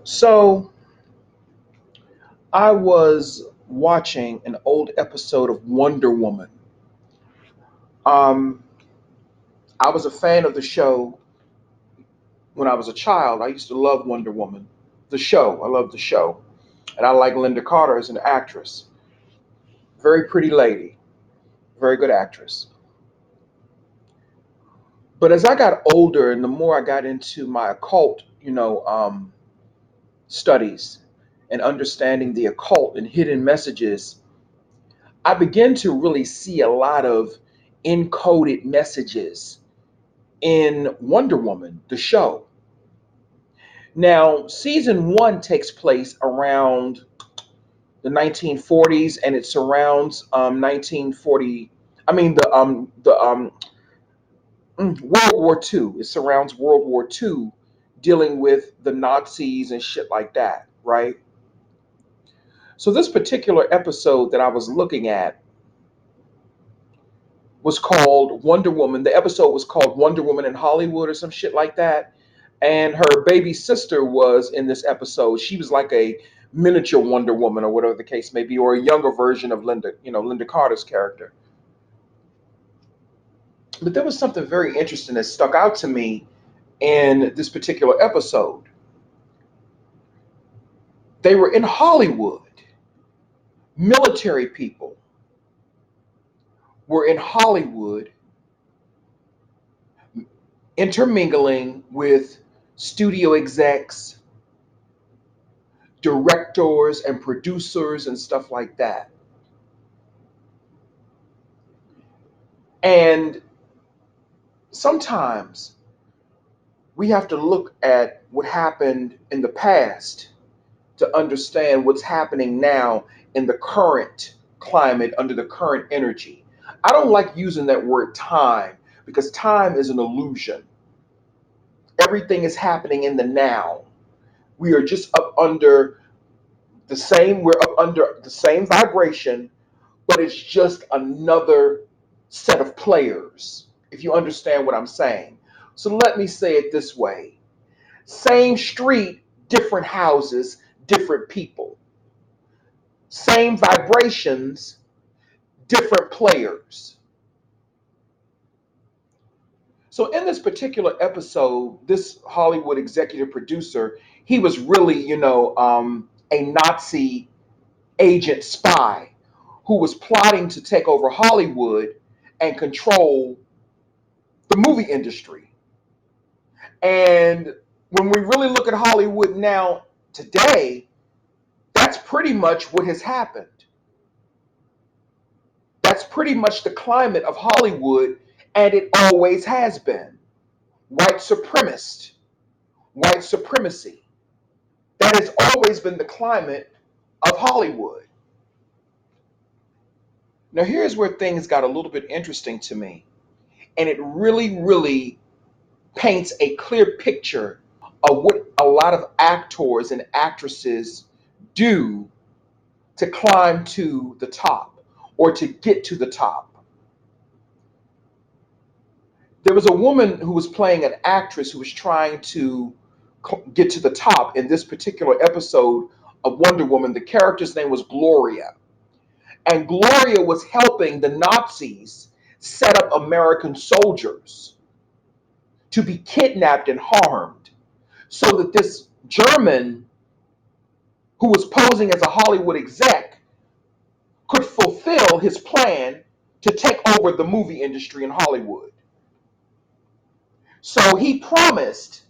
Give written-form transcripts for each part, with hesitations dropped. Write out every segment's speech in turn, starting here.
So I was watching an old episode of Wonder Woman. Um, I was a fan of the show when I was a child. I used to love Wonder Woman, the show. I love the show, and I like Linda Carter as an actress. Very pretty lady, very good actress. But as I got older, and the more I got into my occult, studies and understanding the occult and hidden messages, I began to really see a lot of encoded messages in Wonder Woman, the show. Now, season one takes place around the 1940s, and it surrounds 1940. I mean World War II. It surrounds World War II, dealing with the Nazis and shit like that, right? So this particular episode that I was looking at was called Wonder Woman. The episode was called Wonder Woman in Hollywood or some shit like that. And her baby sister was in this episode. She was like a miniature Wonder Woman or whatever the case may be, or a younger version of Linda, Linda Carter's character. But there was something very interesting that stuck out to me in this particular episode. They were in Hollywood. Military people were in Hollywood intermingling with studio execs, directors and producers and stuff like that. And sometimes we have to look at what happened in the past to understand what's happening now in the current climate under the current energy. I don't like using that word time because time is an illusion. Everything is happening in the now. We are just up under we're up under the same vibration, but it's just another set of players, if you understand what I'm saying. So let me say it this way: same street, different houses, different people, same vibrations, different players. So in this particular episode, this Hollywood executive producer, he was really, a Nazi agent spy who was plotting to take over Hollywood and control the movie industry. And when we really look at Hollywood now, today, that's pretty much what has happened. That's pretty much the climate of Hollywood, and it always has been. White supremacist, white supremacy. That has always been the climate of Hollywood. Now, here's where things got a little bit interesting to me, and it really, really paints a clear picture of what a lot of actors and actresses do to climb to the top or to get to the top. There was a woman who was playing an actress who was trying to get to the top in this particular episode of Wonder Woman. The character's name was Gloria. And Gloria was helping the Nazis set up American soldiers to be kidnapped and harmed so that this German who was posing as a Hollywood exec could fulfill his plan to take over the movie industry in Hollywood. So he promised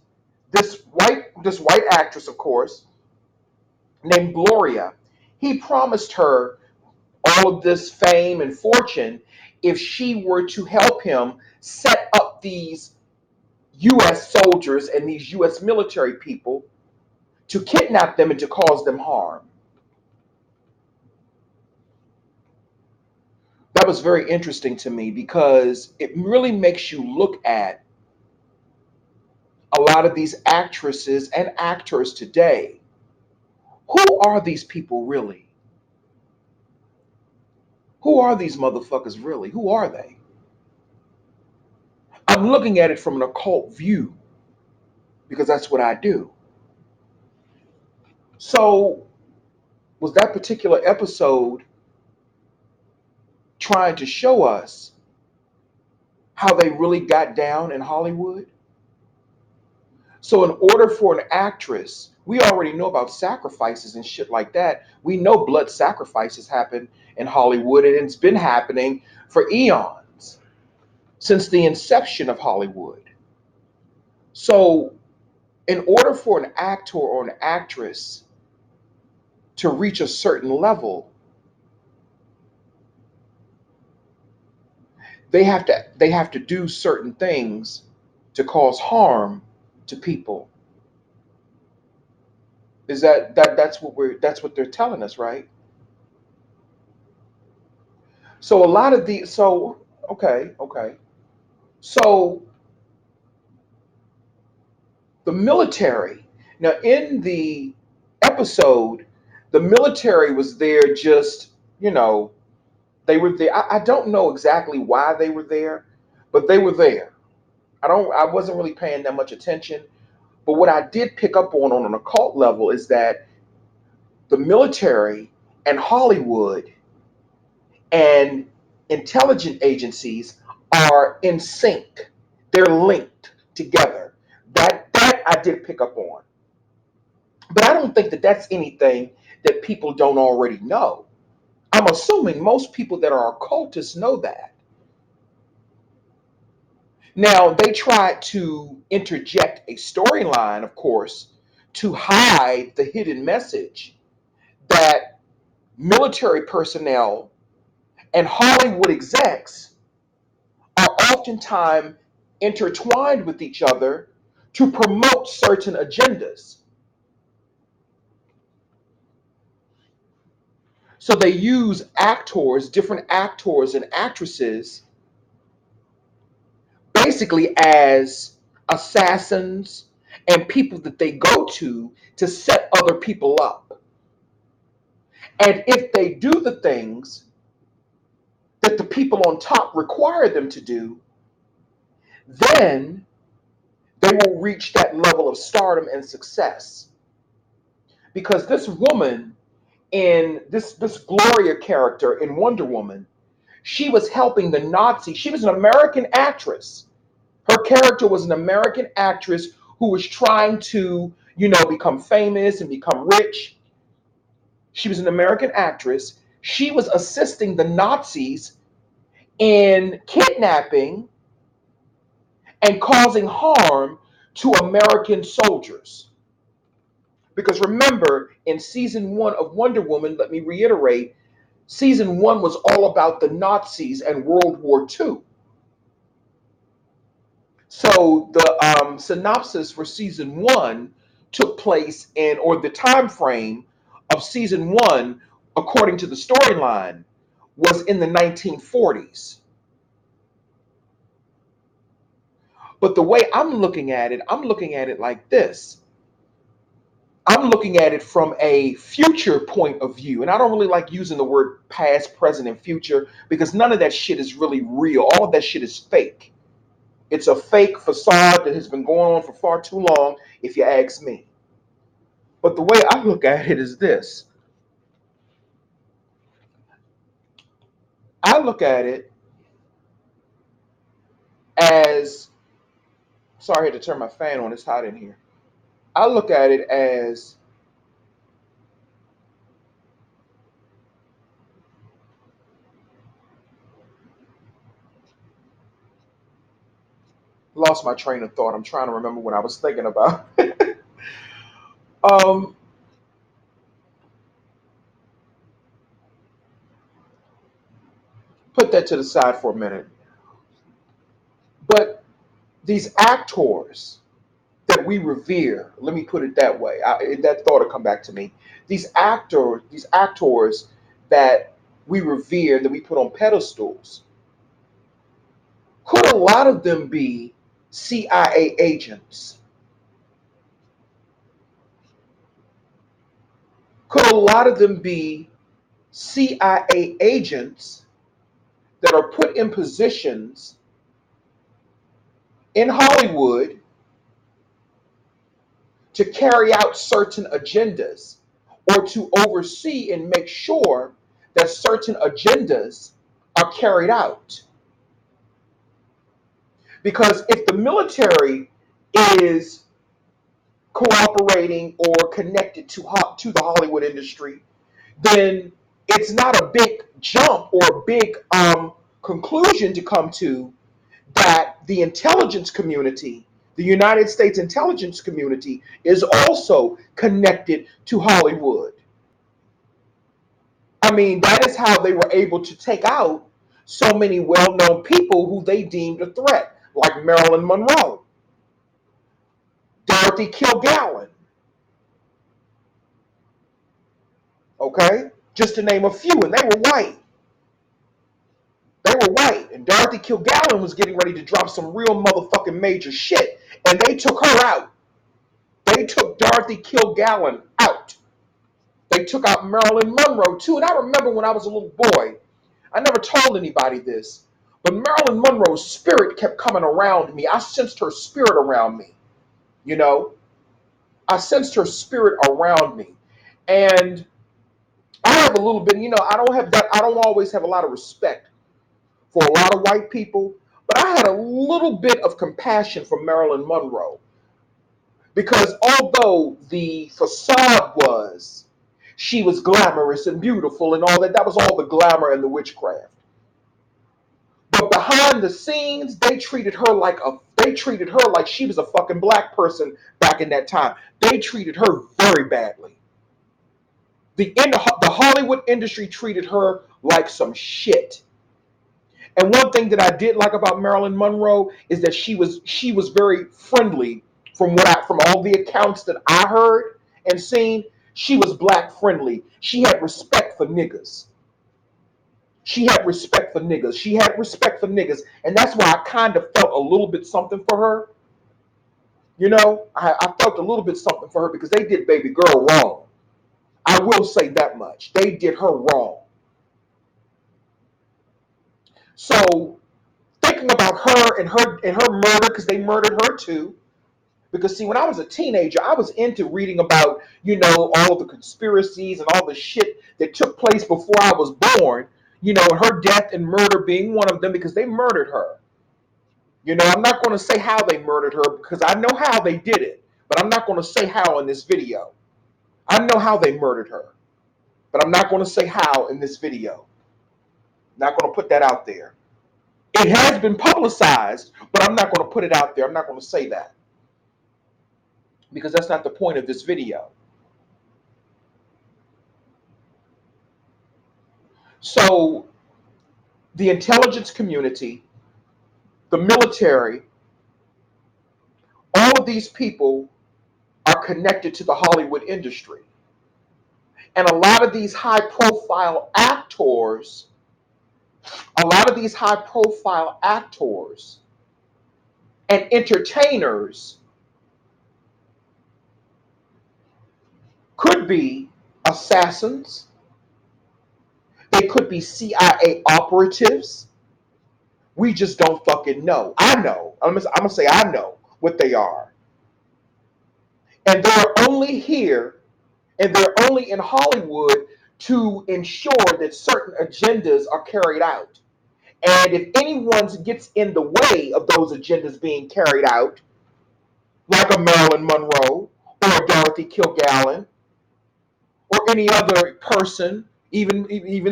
this white actress, of course, named Gloria. He promised her all of this fame and fortune if she were to help him set up these US soldiers and these US military people to kidnap them and to cause them harm. That was very interesting to me because it really makes you look at a lot of these actresses and actors today. Who are these people really? Who are these motherfuckers really? Who are they? I'm looking at it from an occult view because that's what I do. So, was that particular episode trying to show us how they really got down in Hollywood? So, in order for an actress, we already know about sacrifices and shit like that. We know blood sacrifices happen in Hollywood, and it's been happening for eons since the inception of Hollywood. So, in order for an actor or an actress to reach a certain level, they have to do certain things to cause harm to people. Is that's what they're telling us, right? So a lot of the so okay, okay. So the military. Now in the episode, the military was there just, you know, they were there. I don't know exactly why they were there, but they were there. I wasn't really paying that much attention. But what I did pick up on an occult level is that the military and Hollywood and intelligence agencies are in sync. They're linked together. That I did pick up on. But I don't think that that's anything that people don't already know. I'm assuming most people that are occultists know that. Now, they tried to interject a storyline, of course, to hide the hidden message that military personnel and Hollywood execs are oftentimes intertwined with each other to promote certain agendas. So they use actors, different actors and actresses, basically as assassins and people that they go to set other people up. And if they do the things that the people on top require them to do, then they will reach that level of stardom and success. Because this woman in this Gloria character in Wonder Woman, she was helping the Nazis. She was an American actress. Her character was an American actress who was trying to, become famous and become rich. She was an American actress. She was assisting the Nazis in kidnapping and causing harm to American soldiers. Because remember, in season one of Wonder Woman, let me reiterate, season one was all about the Nazis and World War II. So the synopsis for season one took place or the time frame of season one, according to the storyline, was in the 1940s. But the way I'm looking at it like this. I'm looking at it from a future point of view. And I don't really like using the word past, present, and future because none of that shit is really real. All of that shit is fake. It's a fake facade that has been going on for far too long, if you ask me. But the way I look at it is this. I look at it as, sorry, I had to turn my fan on, it's hot in here. I look at it as lost my train of thought. I'm trying to remember what I was thinking about. um, put that to the side for a minute. But these actors that we revere, let me put it that way. That thought will come back to me. These actors that we revere, that we put on pedestals, could a lot of them be CIA agents? Could a lot of them be CIA agents that are put in positions in Hollywood to carry out certain agendas? or to oversee and make sure that certain agendas are carried out. Because if the military is cooperating or connected to the Hollywood industry, then it's not a big jump or a big conclusion to come to that the intelligence community, the United States intelligence community, is also connected to Hollywood. I mean, that is how they were able to take out so many well known people who they deemed a threat, like Marilyn Monroe, Dorothy Kilgallen, okay? Just to name a few, and they were white. They were white, and Dorothy Kilgallen was getting ready to drop some real motherfucking major shit, and they took her out. They took Dorothy Kilgallen out. They took out Marilyn Monroe too. And I remember when I was a little boy, I never told anybody this, but Marilyn Monroe's spirit kept coming around me. I sensed her spirit around me, you know? I sensed her spirit around me. And I have a little bit, I don't always have a lot of respect for a lot of white people, but I had a little bit of compassion for Marilyn Monroe because although the facade was she was glamorous and beautiful and all that, that was all the glamour and the witchcraft. But behind the scenes, they treated her like she was a fucking black person back in that time. They treated her very badly. The Hollywood industry treated her like some shit. And one thing that I did like about Marilyn Monroe is that she was very friendly from all the accounts that I heard and seen. She was black friendly. She had respect for niggas. She had respect for niggas. She had respect for niggas. And that's why I kind of felt a little bit something for her. I felt a little bit something for her because they did baby girl wrong. I will say that much. They did her wrong. So thinking about her and her murder, because they murdered her too. Because see, when I was a teenager, I was into reading about, all the conspiracies and all the shit that took place before I was born, and her death and murder being one of them because they murdered her. I'm not going to say how they murdered her because I know how they did it, but I'm not going to say how in this video. I know how they murdered her, but I'm not going to say how in this video. Not going to put that out there. It has been publicized, but I'm not going to put it out there. I'm not going to say that because that's not the point of this video. So, the intelligence community, the military, all of these people are connected to the Hollywood industry. And a lot of these high profile actors and entertainers could be assassins, they could be CIA operatives. We just don't fucking know. I know. I'm gonna say I know what they are. And they're only here and they're only in Hollywood to ensure that certain agendas are carried out. And if anyone gets in the way of those agendas being carried out, like a Marilyn Monroe or a Dorothy Kilgallen or any other person, even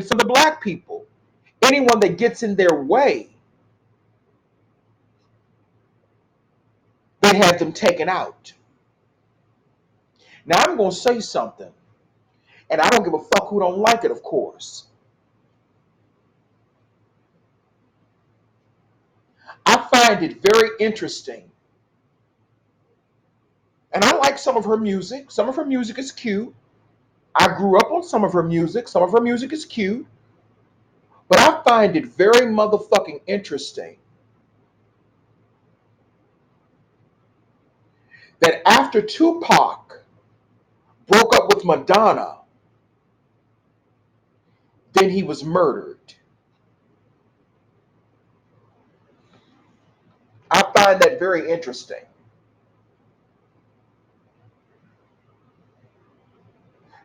some of the black people, anyone that gets in their way, they have them taken out. Now I'm going to say something, and I don't give a fuck who don't like it, of course. I find it very interesting, and I like some of her music. Some of her music is cute. I grew up on some of her music. Some of her music is cute. But I find it very motherfucking interesting that after Tupac broke up with Madonna, then he was murdered. I find that very interesting.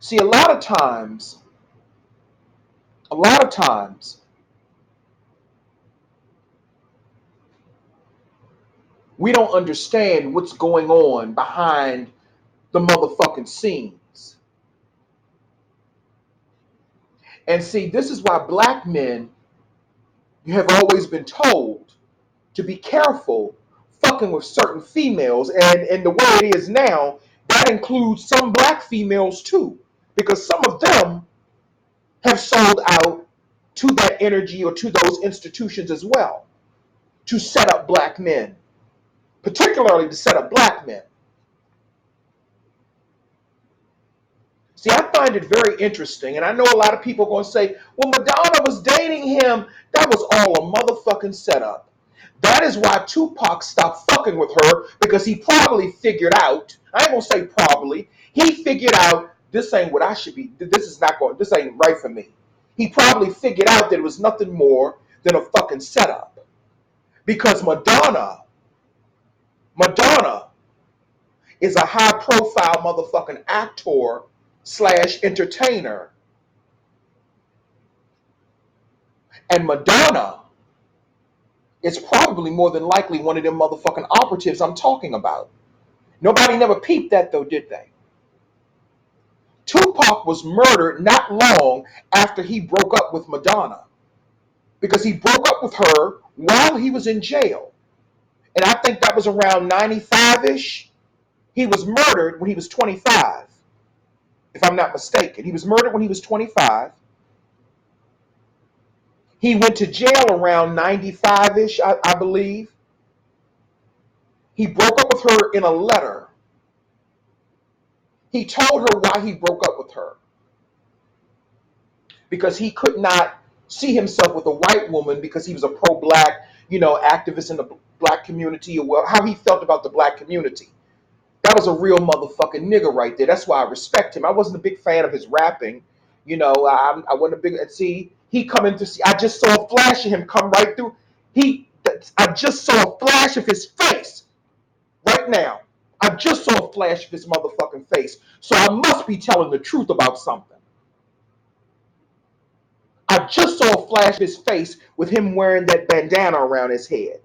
See, a lot of times, we don't understand what's going on behind the motherfucking scenes. And see, this is why black men, you have always been told to be careful fucking with certain females. And the way it is now, that includes some black females too. Because some of them have sold out to that energy or to those institutions as well to set up black men, particularly to set up black men. See, I find it very interesting, and I know a lot of people are going to say, well, Madonna was dating him. That was all a motherfucking setup. That is why Tupac stopped fucking with her, because he probably figured out, I ain't going to say probably, he figured out this ain't what I should be, this ain't right for me. He probably figured out that it was nothing more than a fucking setup. Because Madonna is a high profile motherfucking actor slash entertainer. And Madonna is probably more than likely one of them motherfucking operatives I'm talking about. Nobody never peeped that though, did they? Tupac was murdered not long after he broke up with Madonna, because he broke up with her while he was in jail. And I think that was around 95-ish. He was murdered when he was 25, if I'm not mistaken. He was murdered when he was 25. He went to jail around 95-ish, I believe. He broke up with her in a letter. He told her why he broke up with her. Because he could not see himself with a white woman, because he was a pro-black, activist in the black community, or well, how he felt about the black community. That was a real motherfucking nigga right there. That's why I respect him. I wasn't a big fan of his rapping. I wasn't a big, see, he come into, see, I just saw a flash of him come right through. I just saw a flash of his face right now. I just saw a flash of his motherfucking face. So I must be telling the truth about something. I just saw a flash of his face with him wearing that bandana around his head.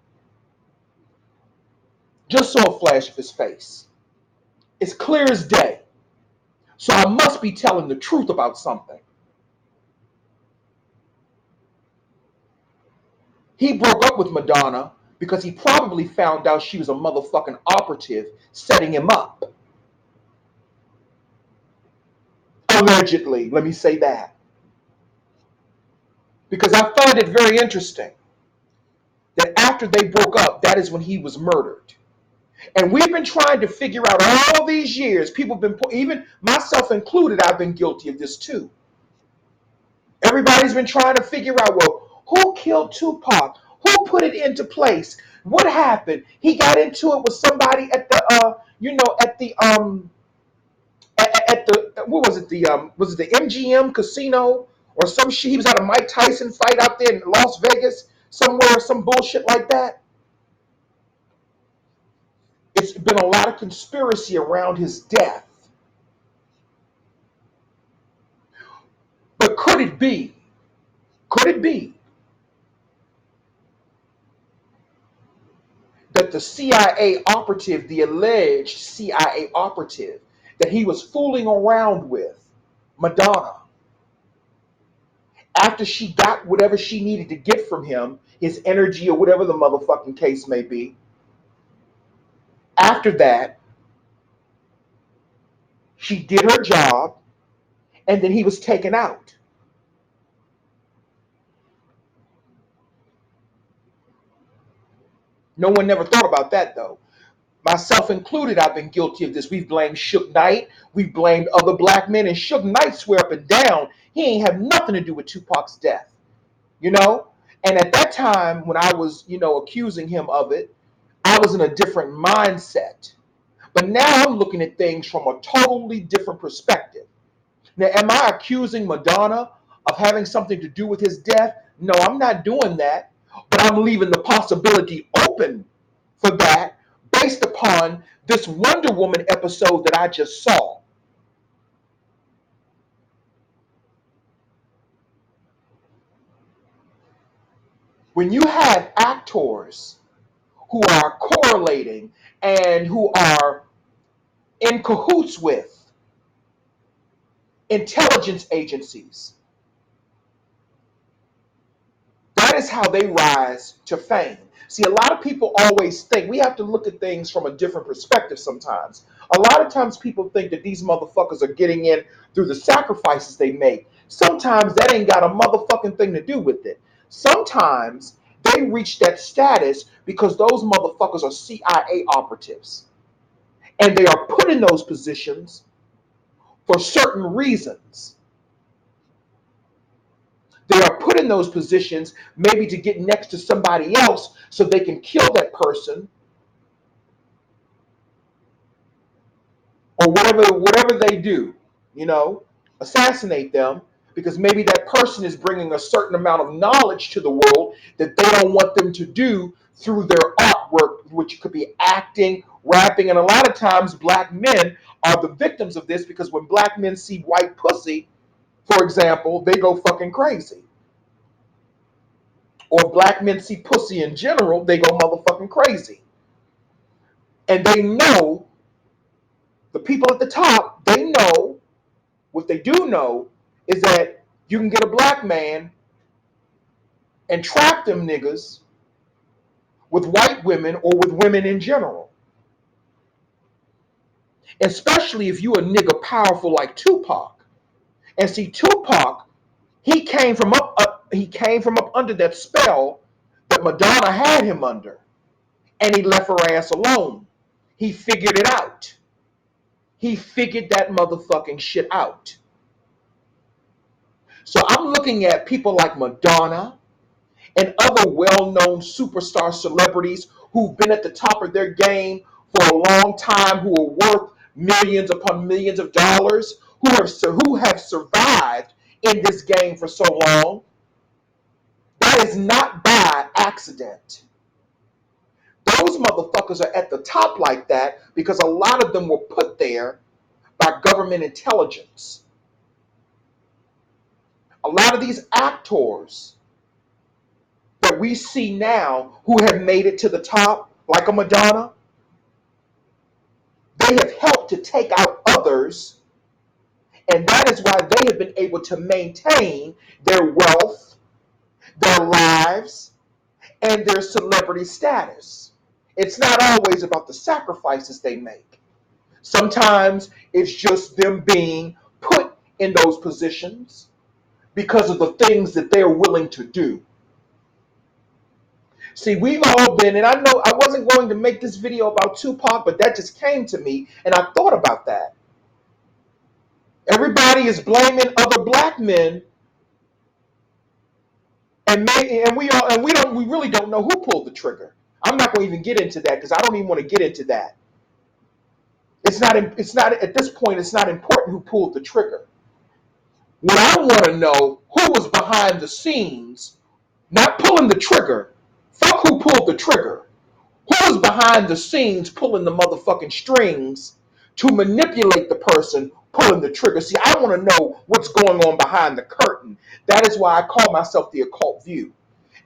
Just saw a flash of his face. It's clear as day. So I must be telling the truth about something. He broke up with Madonna because he probably found out she was a motherfucking operative setting him up. Allegedly, let me say that. Because I find it very interesting that after they broke up, that is when he was murdered. And we've been trying to figure out all these years, people have been, even myself included, I've been guilty of this too. Everybody's been trying to figure out, well, who killed Tupac? Who put it into place? What happened? He got into it with somebody at the, at the, what was it? Was it the MGM casino or some shit? He was at a Mike Tyson fight out there in Las Vegas somewhere, some bullshit like that. It's been a lot of conspiracy around his death. But could it be that the CIA operative, the alleged CIA operative that he was fooling around with, Madonna, after she got whatever she needed to get from him, his energy or whatever the motherfucking case may be, after that, she did her job and then he was taken out. No one never thought about that though. Myself included, I've been guilty of this. We've blamed Suge Knight. We've blamed other black men. And Suge Knight swear up and down, he ain't have nothing to do with Tupac's death. you know? And at that time, when I was, accusing him of it, I was in a different mindset. But now I'm looking at things from a totally different perspective. Now, am I accusing Madonna of having something to do with his death? No, I'm not doing that. But I'm leaving the possibility open for that based upon this Wonder Woman episode that I just saw. When you have actors who are correlating and who are in cahoots with intelligence agencies, that is how they rise to fame. See, a lot of people always think we have to look at things from a different perspective sometimes. A lot of times people think that these motherfuckers are getting in through the sacrifices they make. Sometimes that ain't got a motherfucking thing to do with it. Sometimes they reach that status because those motherfuckers are CIA operatives. And they are put in those positions for certain reasons. They are put in those positions maybe to get next to somebody else so they can kill that person or whatever they do, you know, assassinate them because maybe that person is bringing a certain amount of knowledge to the world that they don't want them to do through their artwork, which could be acting, rapping, and a lot of times black men are the victims of this because when black men see white pussy, for example, they go fucking crazy. Or if black men see pussy in general, they go motherfucking crazy. And they know, the people at the top, they know, what they do know is that you can get a black man and trap them niggas with white women or with women in general. Especially if you a nigga powerful like Tupac. And see, Tupac, he came from up under that spell that Madonna had him under. And he left her ass alone. He figured it out. He figured that motherfucking shit out. So I'm looking at people like Madonna and other well-known superstar celebrities who've been at the top of their game for a long time, who are worth millions upon millions of dollars, who have survived in this game for so long. That is not by accident. Those motherfuckers are at the top like that because a lot of them were put there by government intelligence. A lot of these actors that we see now who have made it to the top, like a Madonna, they have helped to take out others, and that is why they have been able to maintain their wealth, their lives, and their celebrity status. It's not always about the sacrifices they make. Sometimes it's just them being put in those positions because of the things that they're willing to do. See, we've all been, and I know I wasn't going to make this video about Tupac, but that just came to me, and I thought about that. Everybody is blaming other black men, and we really don't know who pulled the trigger. I'm not going to even get into that because I don't even want to get into that. It's not at this point. It's not important who pulled the trigger. What I want to know who was behind the scenes, not pulling the trigger. Fuck who pulled the trigger. Who was behind the scenes pulling the motherfucking strings to manipulate the person pulling the trigger? See, I want to know what's going on behind the curtain. That is why I call myself the Occult View.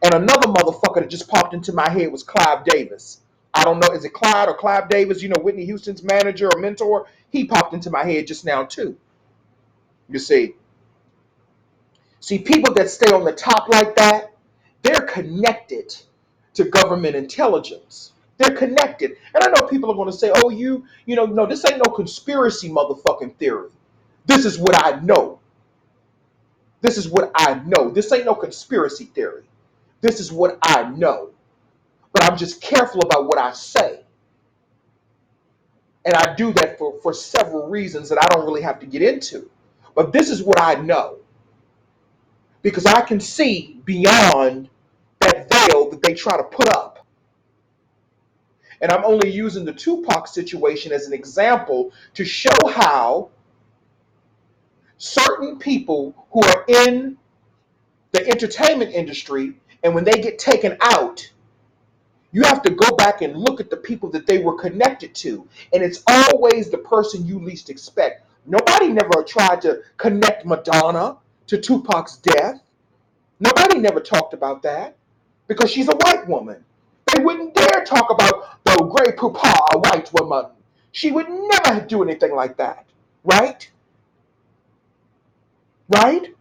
And another motherfucker that just popped into my head was Clive Davis. I don't know, is it Clyde or Clive Davis? You know, Whitney Houston's manager or mentor? He popped into my head just now too. You see, people that stay on the top like that, they're connected to government intelligence. They're connected. And I know people are going to say, oh, no, this ain't no conspiracy motherfucking theory. This is what I know. This is what I know. This ain't no conspiracy theory. This is what I know. But I'm just careful about what I say. And I do that for several reasons that I don't really have to get into. But this is what I know. Because I can see beyond that veil that they try to put up. And I'm only using the Tupac situation as an example to show how certain people who are in the entertainment industry, and when they get taken out, you have to go back and look at the people that they were connected to. And it's always the person you least expect. Nobody never tried to connect Madonna to Tupac's death. Nobody never talked about that. because she's a white woman. They wouldn't dare talk about the great Poopa, a white woman. She would never do anything like that. Right? Right?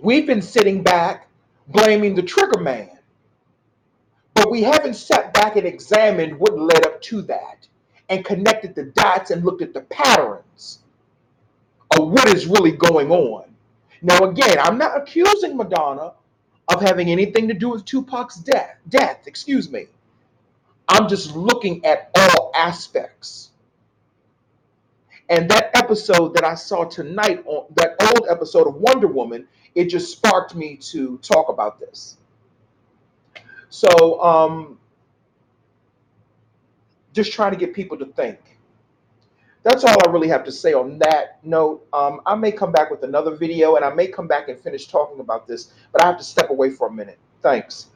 We've been sitting back blaming the trigger man, but we haven't sat back and examined what led up to that and connected the dots and looked at the patterns of what is really going on. Now, again, I'm not accusing Madonna of having anything to do with Tupac's death, excuse me. I'm just looking at all aspects. And that episode that I saw tonight, on that old episode of Wonder Woman, it just sparked me to talk about this. So, just trying to get people to think. That's all I really have to say on that note. I may come back with another video and I may come back and finish talking about this, but I have to step away for a minute. Thanks.